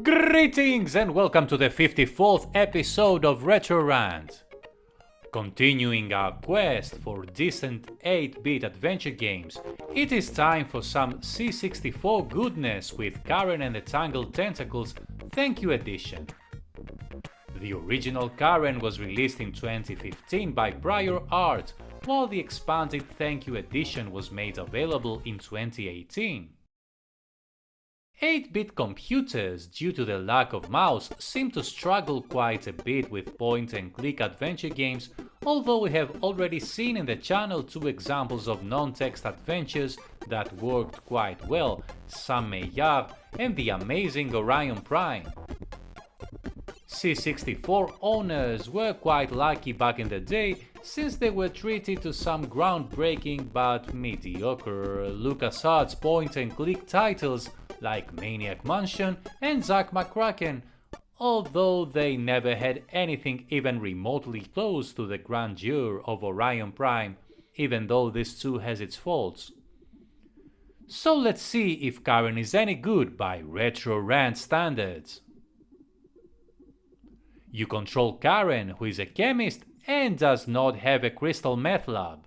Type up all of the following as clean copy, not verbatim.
Greetings and welcome to the 54th episode of Retro Rant. Continuing our quest for decent 8-bit adventure games, it is time for some C64 goodness with Caren and the Tangled Tentacles Thank You Edition. The original Caren was released in 2015 by Prior Art, while the expanded Thank You Edition was made available in 2018. 8-bit computers, due to the lack of mouse, seem to struggle quite a bit with point-and-click adventure games, although we have already seen in the channel two examples of non-text adventures that worked quite well, Saint Meillard and the amazing Orion Prime. C64 owners were quite lucky back in the day, since they were treated to some groundbreaking but mediocre LucasArts point-and-click titles like Maniac Mansion and Zack McCracken, although they never had anything even remotely close to the grandeur of Orion Prime, even though this too has its faults. So let's see if Caren is any good by Retro Rant standards. You control Caren, who is a chemist and does not have a crystal meth lab.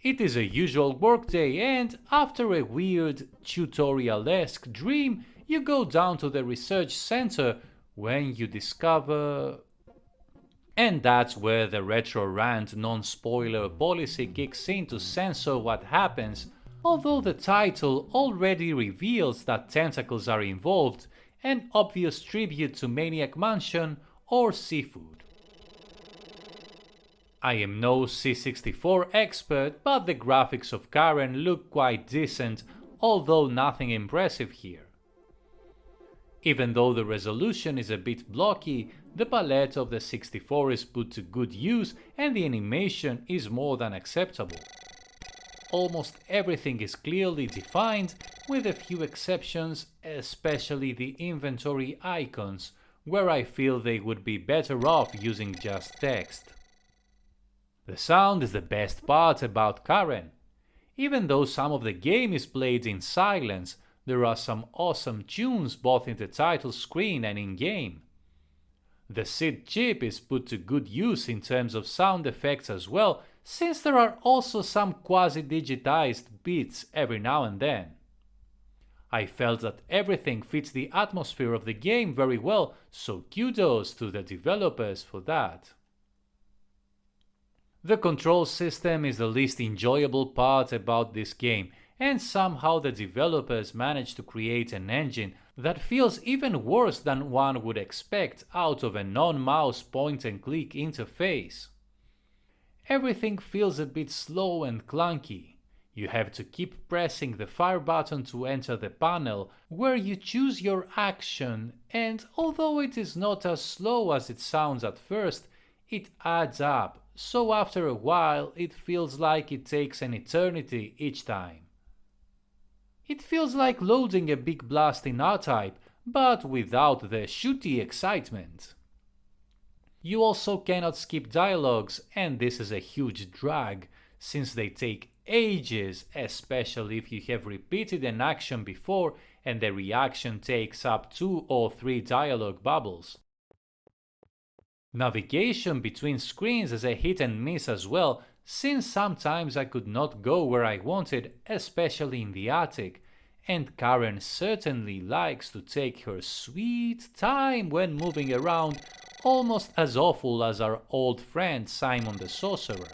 It is a usual workday, and after a weird tutorial-esque dream, you go down to the research center when you discover... And that's where the Retro Rant non-spoiler policy kicks in to censor what happens, although the title already reveals that tentacles are involved, an obvious tribute to Maniac Mansion or seafood. I am no C64 expert, but the graphics of Caren look quite decent, although nothing impressive here. Even though the resolution is a bit blocky, the palette of the 64 is put to good use and the animation is more than acceptable. Almost everything is clearly defined, with a few exceptions, especially the inventory icons, where I feel they would be better off using just text. The sound is the best part about Caren. Even though some of the game is played in silence, there are some awesome tunes both in the title screen and in-game. The SID chip is put to good use in terms of sound effects as well, since there are also some quasi-digitized bits every now and then. I felt that everything fits the atmosphere of the game very well, so kudos to the developers for that. The control system is the least enjoyable part about this game, and somehow the developers managed to create an engine that feels even worse than one would expect out of a non-mouse point-and-click interface. Everything feels a bit slow and clunky. You have to keep pressing the fire button to enter the panel, where you choose your action, and although it is not as slow as it sounds at first, it adds up. So after a while, it feels like it takes an eternity each time. It feels like loading a big blast in R-Type, but without the shooty excitement. You also cannot skip dialogues, and this is a huge drag, since they take ages, especially if you have repeated an action before and the reaction takes up 2 or 3 dialogue bubbles. Navigation between screens is a hit and miss as well, since sometimes I could not go where I wanted, especially in the attic, and Caren certainly likes to take her sweet time when moving around, almost as awful as our old friend Simon the Sorcerer.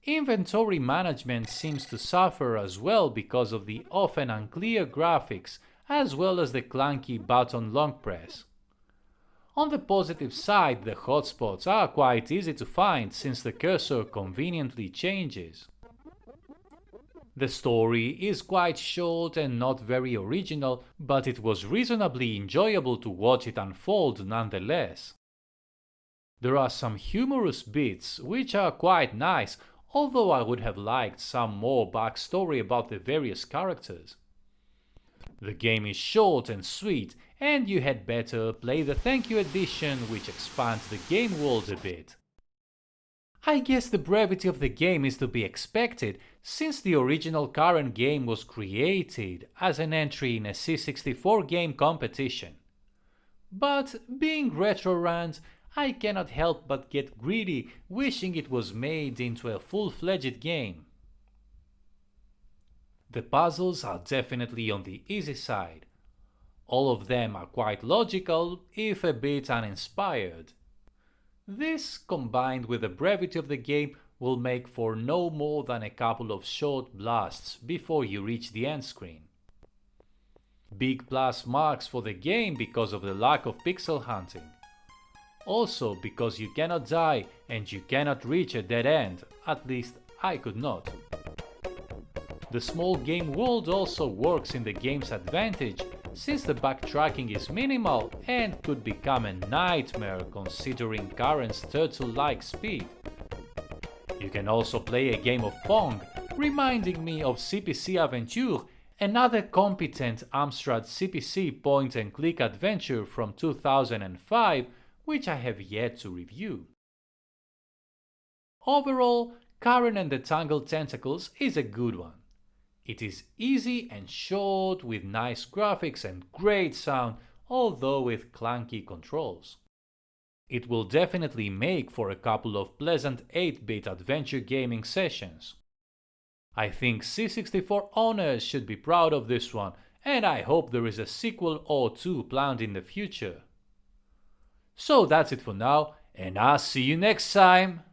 Inventory management seems to suffer as well because of the often unclear graphics, as well as the clunky button long press. On the positive side, the hotspots are quite easy to find since the cursor conveniently changes. The story is quite short and not very original, but it was reasonably enjoyable to watch it unfold nonetheless. There are some humorous bits which are quite nice, although I would have liked some more backstory about the various characters. The game is short and sweet, and you had better play the Thank You Edition, which expands the game world a bit. I guess the brevity of the game is to be expected, since the original Caren game was created as an entry in a C64 game competition. But being Retro Rant, I cannot help but get greedy, wishing it was made into a full-fledged game. The puzzles are definitely on the easy side. All of them are quite logical, if a bit uninspired. This, combined with the brevity of the game, will make for no more than a couple of short blasts before you reach the end screen. Big plus marks for the game because of the lack of pixel hunting. Also because you cannot die and you cannot reach a dead end, at least I could not. The small game world also works in the game's advantage, since the backtracking is minimal and could become a nightmare considering Caren's turtle-like speed. You can also play a game of Pong, reminding me of CPC Aventure, another competent Amstrad CPC point-and-click adventure from 2005, which I have yet to review. Overall, Caren and the Tangled Tentacles is a good one. It is easy and short with nice graphics and great sound, although with clunky controls. It will definitely make for a couple of pleasant 8-bit adventure gaming sessions. I think C64 owners should be proud of this one, and I hope there is a sequel or two planned in the future. So that's it for now, and I'll see you next time!